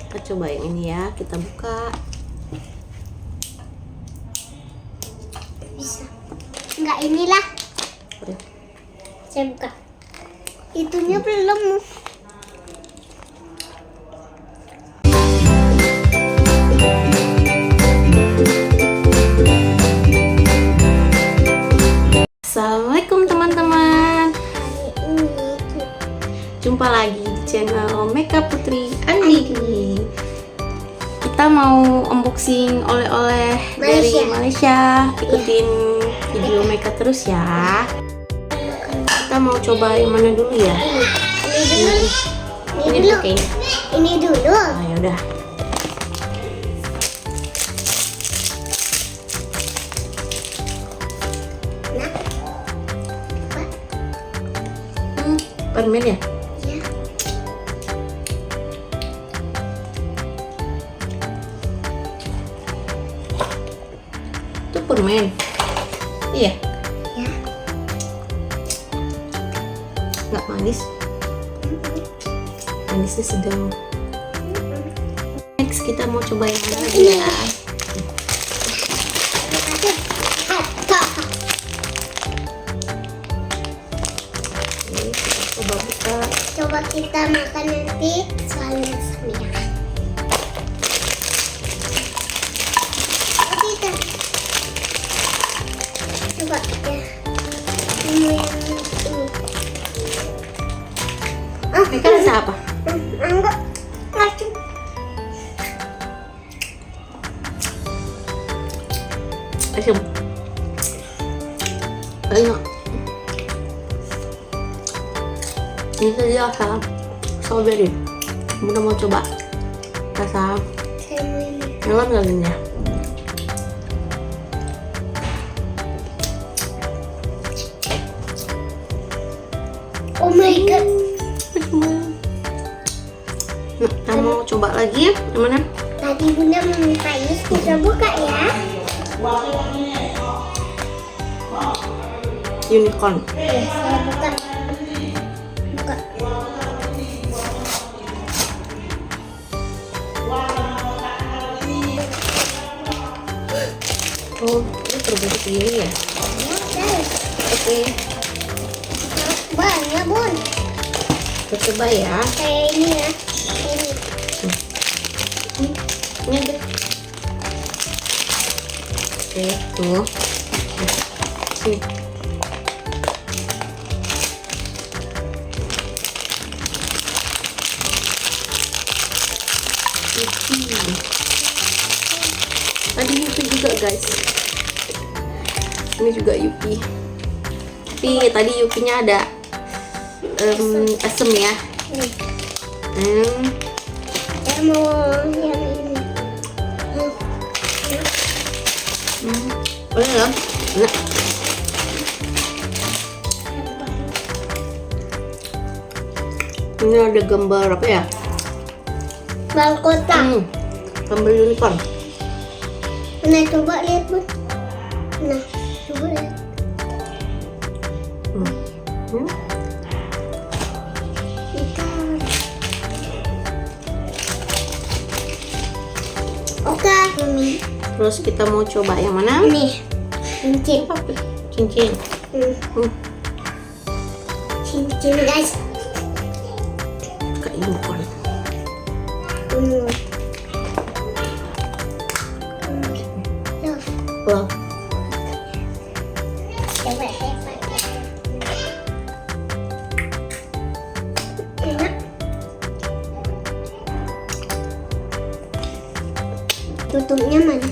Kita coba yang ini ya, kita buka. Bisa. Enggak, inilah. Udah. Saya buka. Itunya belum. Assalamualaikum teman-teman. Jumpa lagi di channel Makeup Putri Andi. Kita mau unboxing oleh-oleh dari Malaysia. Ikutin video Makeup terus ya. Kita mau coba yang mana dulu ya? Ini dulu. Kayaknya. Ini dulu. Ah, yaudah. Permen ya? Ya. Itu permen. Iya. Ya. Nggak manis. Manisnya sedang. Next kita mau coba yang mana lagi ya? Oke, kita coba buka. Coba kita makan nanti soalnya samia. Kita coba ya. Ini yang ini. Mereka rasa apa? Enggak. Masuk. Asam. Enak. Ini tadi rasa strawberry. Udah mau coba rasa Saya mau ini. melon nggak gini ya? Oh my god. Nah, kita mau coba lagi yang mana? Tadi Bunda meminta ini, kita buka ya. Unicorn. Saya buka. Buka. Oh, ini terbentuk begini ya? Oke, Banyak Bun. kita coba ya. Kayak ini ya. Ini. Ini aja. Oke, tuh. Sini. Tadi Yupi juga guys. Ini juga Yupi. Tapi tadi Yupinya ada asem ya. Saya mau yang ini. Boleh ya? Nah, ini ada gambar apa ya? Balkota. Gambar unicorn. Nah, coba lihat Bun. Nah, coba lihat. Ikan. Oke. Terus kita mau coba yang mana? Nih, cincin. Cincin. Cincin guys. Kayak unicorn. Wah, Coba hebat. Enak. Tutupnya mana?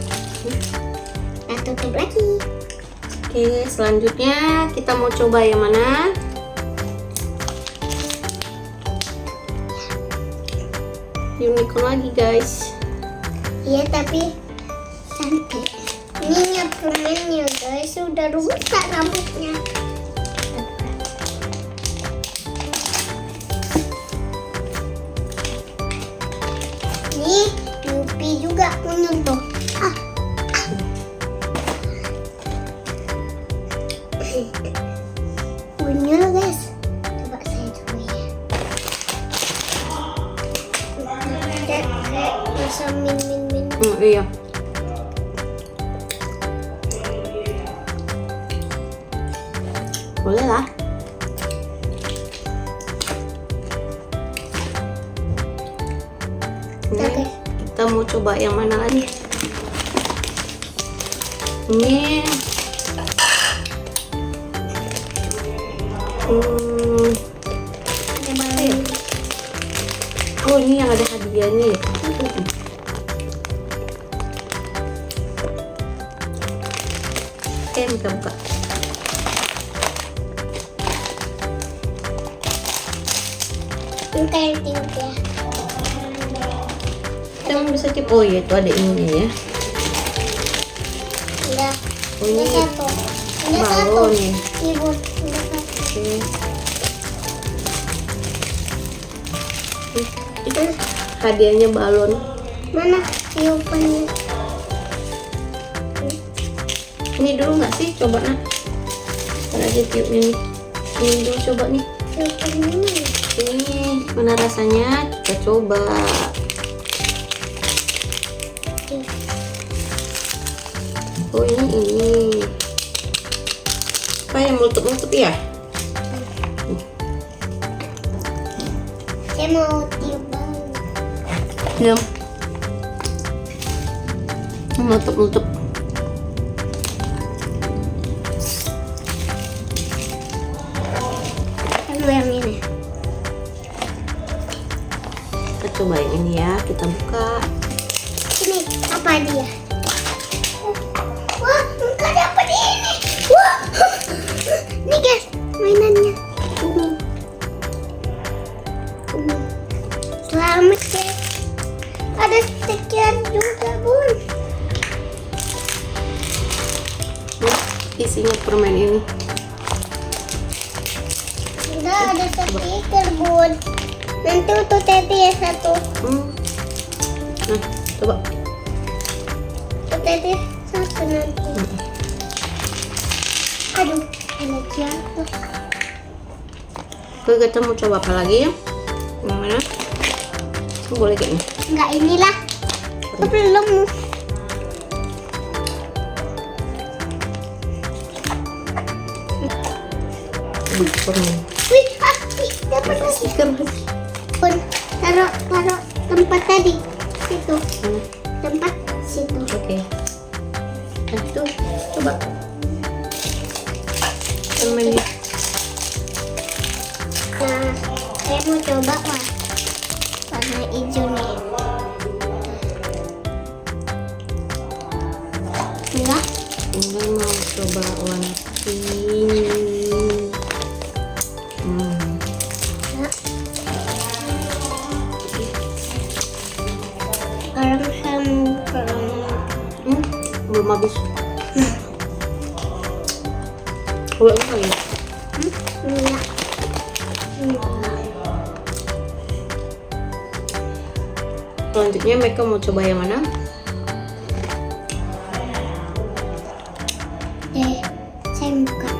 Nah, tutup lagi. oke, selanjutnya kita mau coba yang mana? Unicorn lagi guys. Iya, tapi cantik. Ini permennya guys, sudah rusak rambutnya. Nih, Yupi juga menyentuh. Unyil guys. Coba saya coba ya. Rasa min. Iya. Boleh lah. Ini Oke. kita mau coba yang mana lagi? Ini Ada balon. oh ini yang ada hadiahnya ya. Oke, kita buka. Kita yang tiup ya. Kita bisa tip. Oh iya, itu ada ininya ya. Udah. Oh ini Udah satu. Udah satu. balon ya. Ibu. Udah satu. Oke. Itu hadiahnya balon. Mana tiupannya? Ini dulu nggak sih? Coba nak. Ada aja tiupnya nih. Ini dulu coba nih. Tiupannya mana? Ini mana rasanya? Kita coba. Oh ini. Apa yang meletup-meletup ya? Saya mau tiup balon. Ya. Meletup-meletup. Lalu yang ini. Kita coba yang ini ya. Kita buka. Ini apa dia? Wah, enggak dapat ini. Wah, nih guys, mainannya. Selamat guys. Ada stiker juga bun. Isinya permen ini. Enggak ada stiker bun. Nanti untuk Teti ya satu. Nah, coba. Untuk Teti satu nanti. Aduh, ada jatuh. Oke, kita mau coba apa lagi ya? Yang mana? Boleh kayaknya. Enggak inilah. Belum. Permen. Wih, dapat lagi. Stiker. Bun, taruh tempat tadi. Situ. Mana? Tempat situ. Oke. Nah, itu coba. Permennya. Nah, saya mau coba warna hijau nih. Enggak, Enggak mau coba warna pink. enggak. Sekarang Belum habis. Ulang lagi. enggak. Selanjutnya mereka mau coba yang mana? Saya buka.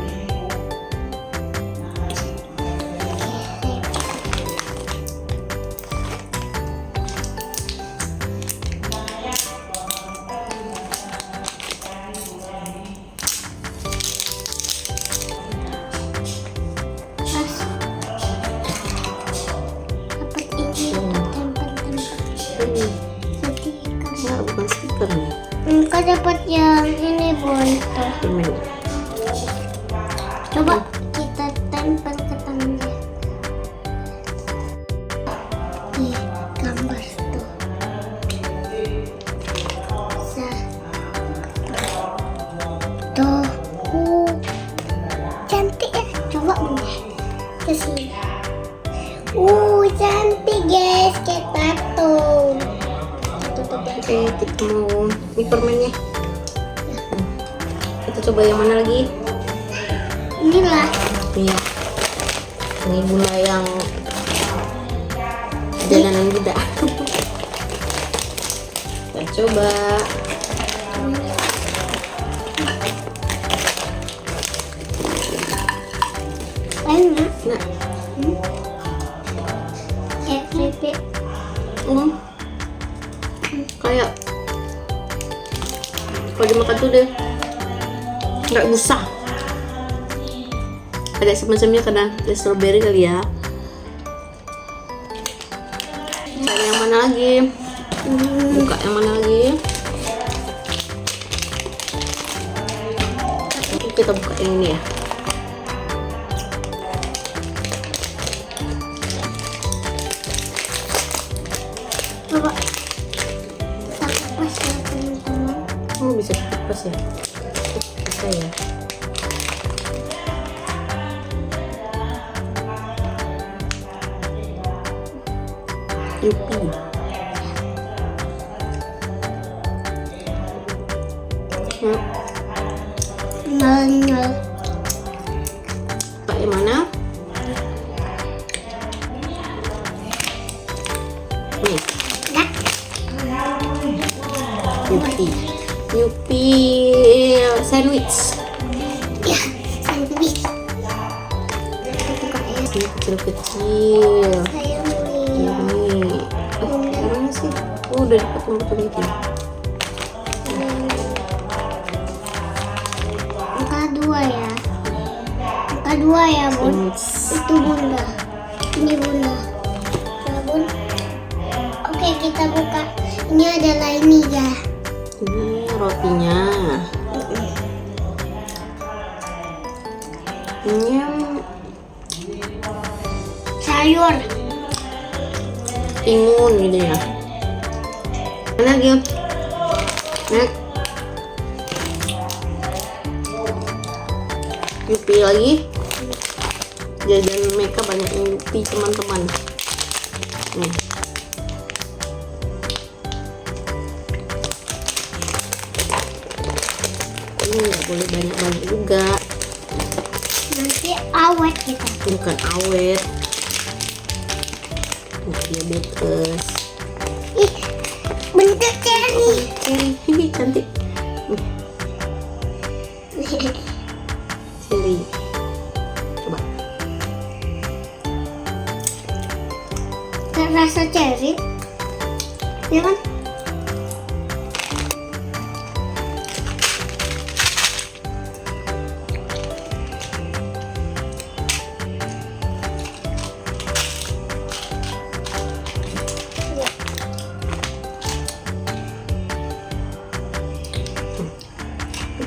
Dapat ini tempat-tempat Ini. stiker. Enggak, bukan stiker nih. Enggak dapat yang ini bun. Tuh. Permen. Coba kita tempel ke tangannya. Nih, gambar tuh. Tuh. Cantik ya. Coba bun. Ke sini. Cantik guys. Kayak tato. Tutup ya. Oke, kita mau ini permennya. Kita coba yang mana lagi? Inilah. Iya. Ini gula yang jalanan kita. Kita coba. Enak. Nah, FVP. Kalau dimakan tuh deh nggak usah. Ada semacamnya karena ada strawberry kali ya. Cari yang mana lagi? Buka yang mana lagi? Kita buka yang ini ya. Coba tak pas ya teman-teman. Oh, bisa pas ya? Bisa ya. Yupi. Nyal. Pakai mana? Nih. Dah. Yupi sandwich. Ya, sandwich. Buka ya. Ini kecil-kecil. Saya mau Ini. Mana sih? Oh, udah dipotong-potong gitu. Angka 2 ya. Angka 2 ya, Bun. Itu Bunda. Ini Bunda. Ya, Bun. Oke, kita buka. Ini adalah ini ya. Ini rotinya. Ini Sayur. timun gitu ya. Mana lagi? Nek. Yupi lagi. Jajan mereka banyak yang Yupi teman-teman. Nih. Ini nggak boleh banyak-banyak juga. Nanti awet kita. Bukan awet. Diabetes. Ih, bentuk cherry. Ini cantik. Sini. Coba. Rasa cherry. Ya kan?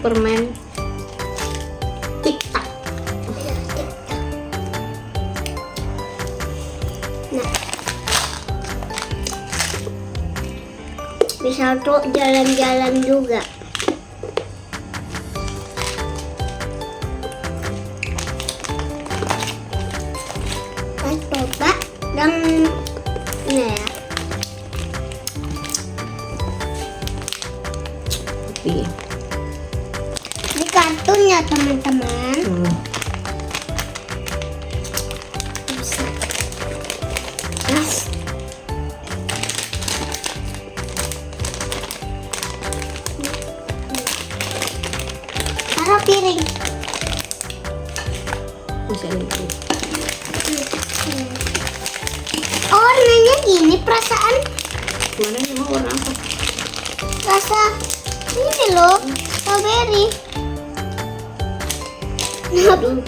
Permen tiktak. Nah, bisa untuk jalan-jalan juga. Kita coba dan ini ya. Tapi Ini kartunnya teman-teman. Bisa. Mas. Taruh piring. masih ada itu. Oh, warnanya gini perasaan. Kemarin emang warna apa? Rasa ini loh, strawberry. Aduh.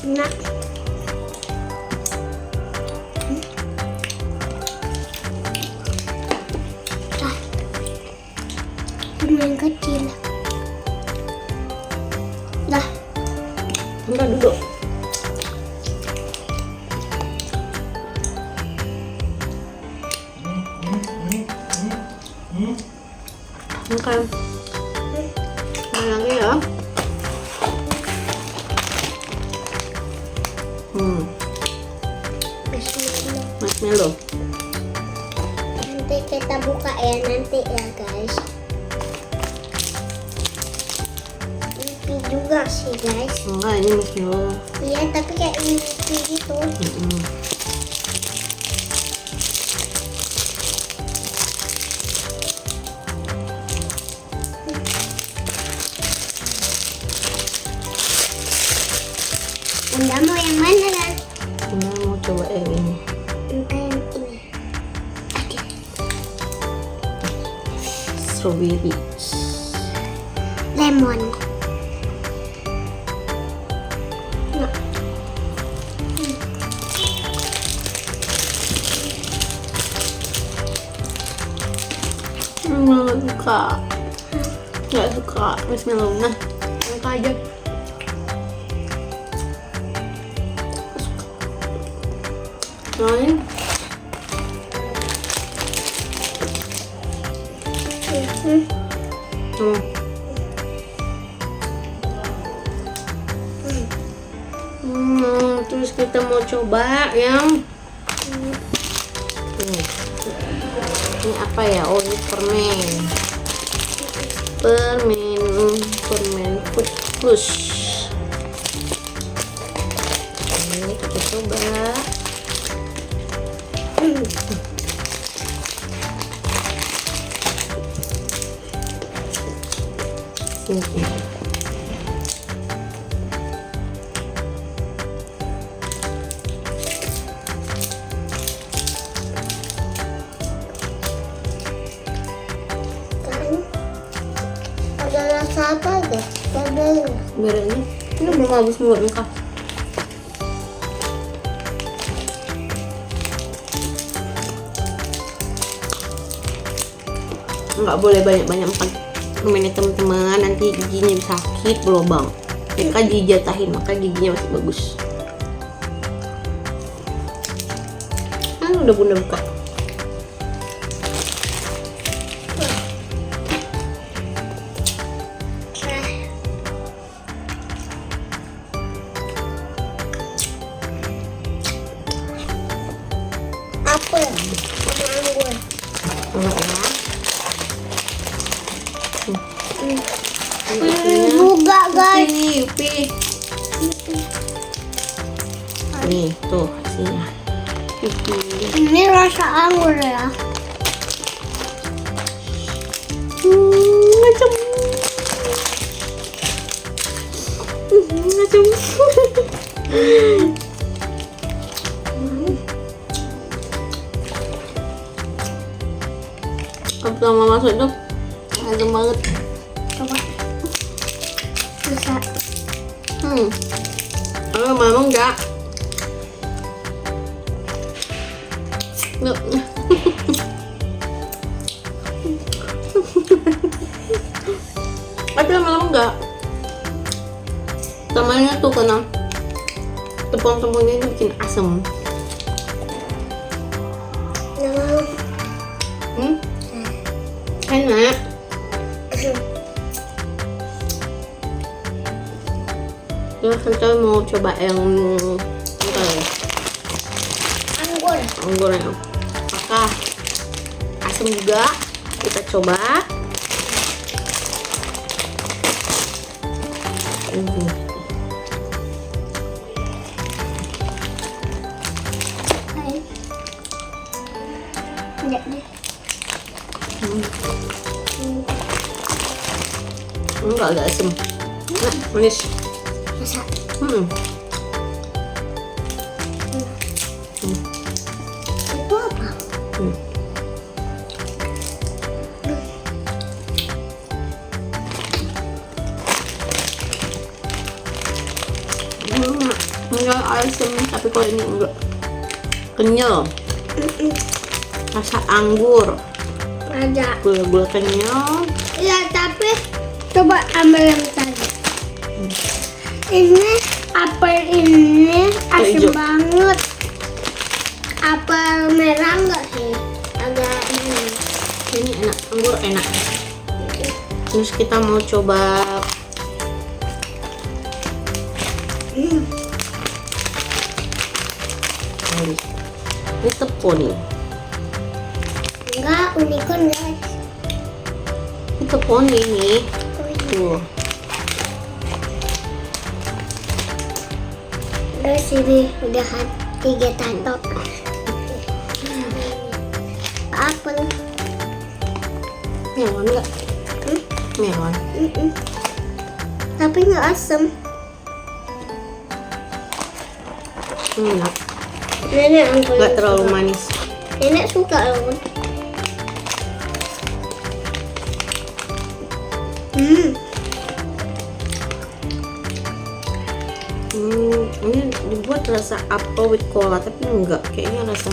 Nah. Yang kecil. Dah. Enggak, duduk. Makan. Makan lagi ya. Bismillah. Marshmallow. Nanti kita buka ya nanti ya guys. Ini juga sih guys. Enggak, ini marshmallow. Iya tapi kayak ini gitu. strawberry. Lemon. Nggak suka. Nggak suka marshmallow. Nah, angka aja. Lain. Terus kita mau coba yang ini apa ya? Oh, ini permen plus. Ini kita coba. Ada rasa apa deh? Strawberry. Berarti ini belum habis mulut muka. Nggak boleh banyak-banyak makan permen teman-teman, nanti giginya bisa sakit, berlubang. Mereka dijatahin, maka giginya masih bagus. Udah bunda buka. Apel sama anggur. Buka guys. Yupi. Nih tuh hasilnya. Ini rasa anggur ya. Macam. Pertama masuk itu asam banget. Coba. Bisa. Lama enggak. Nggak. Tapi lama-lama enggak. Tamanya tuh karena tepung-tepungnya itu bikin asam. Enak. Terus kita mau coba yang apa ya? Anggur ya. Apakah asam juga? Kita coba. Enggak agak asam. Nah, manis. Masa? Itu apa? Enggak asam, tapi kalau ini enggak. Kenyal. Rasa anggur. Ada. Gula-gula kenyal. Ya, tapi coba ambil yang tadi. Ini apel ini asam hijau banget. Apel merah enggak sih? Agak ini. Ini enak, anggur enak. Terus kita mau coba ini tepung nih. Enggak, unicorn guys. Ini tepung ini. Tuh. Terus ini udah 3 tato. Apel. Melon enggak? Melon. Tapi nggak asam. Enak. Nenek anggur. Nggak terlalu manis. Nenek suka loh. Ini dibuat rasa apel with cola, tapi enggak, kayaknya rasa.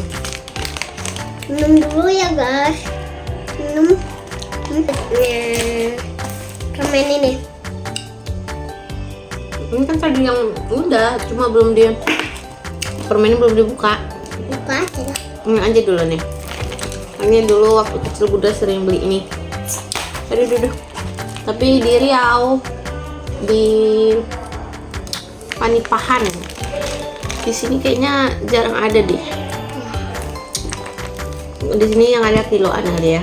Minum dulu ya guys. Minum. Ramen ini. Ini kan tadi yang udah, cuma belum permennya belum dibuka. Buka aja lah. Ini aja dulu nih. Ini dulu waktu kecil Bunda sering beli ini. Aduh. Tapi di Riau, di Panipahan, di sini kayaknya jarang ada deh. Di sini yang ada kiloan kali ya.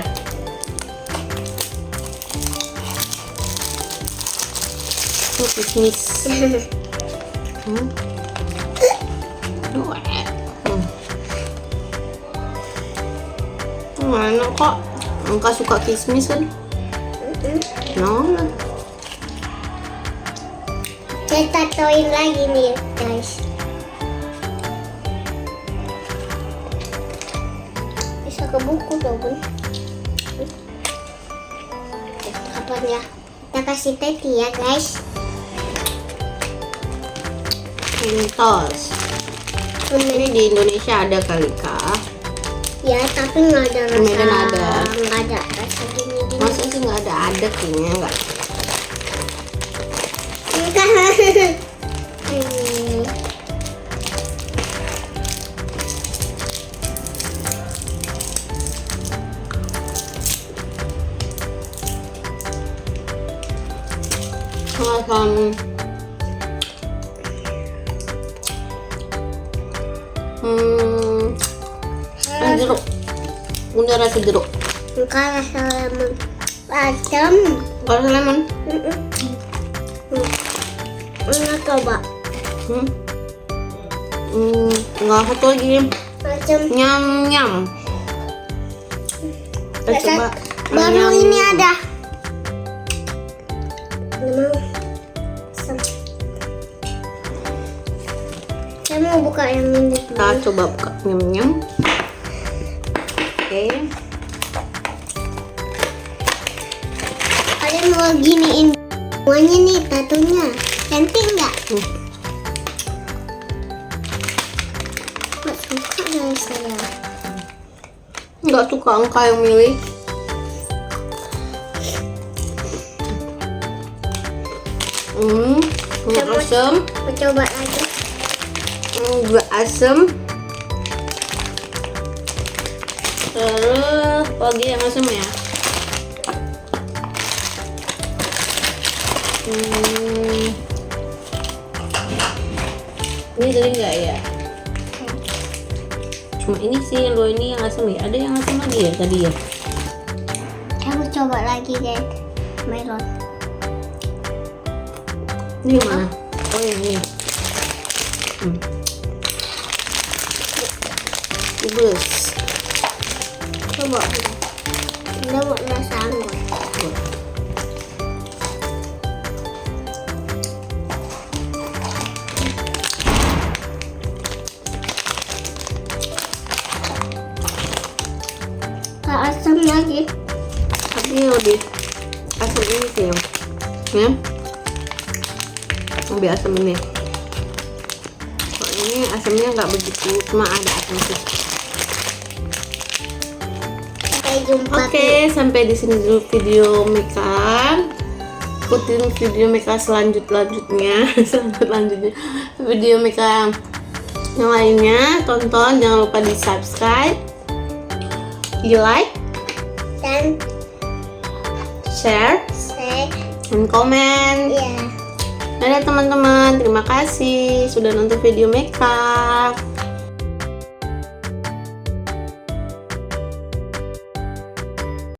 Itu kismis. Enak kok. Engkau suka kismis kan? No. Kita toin lagi nih guys. Bisa ke buku dong Bun. Kapan ya? Kita kasih teti ya guys. Mentos. Ini di Indonesia ada kali kah? Ya tapi nggak ada rasa. Medan ada. Nggak ada rasa gini. Masa sih nggak ada kayaknya nggak. Jeruk. Bunda rasa jeruk. Enggak rasa lemon. Asam. Rasa lemon. Enggak coba. Enggak, satu lagi. Asam. Nyam. Kita coba. Baru nyam. ini ada. Mau. Asam. Saya mau buka yang ini. Kita coba buka nyam. Oke. Kalian mau giniin semuanya nih tatunya. Cantik nggak? Nggak suka dari saya. Nggak suka angka yang milih. Asam. Mau coba aja. Juga asam. Terus lagi yang asam ya. Ini tadi enggak ya? Cuma ini sih lo ini yang asam ya. Ada yang asam lagi ya tadi ya? Aku coba lagi guys. Melon. Ini yang mana? Oh yang ini. Bus. Coba. Udah mau rasa anggur. Asam lagi, Tapi lebih asam ini sih ya, lebih asam ini. Kalau ini asamnya nggak begitu, cuma ada asam sih. sampai jumpa. Oke, sampai di sini dulu video Meka. Ikutin video Meka selanjutnya video Meka yang lainnya. Tonton, jangan lupa di subscribe, di like, Dan share, dan komen. ya. Dadah teman-teman, terima kasih sudah nonton video Meka.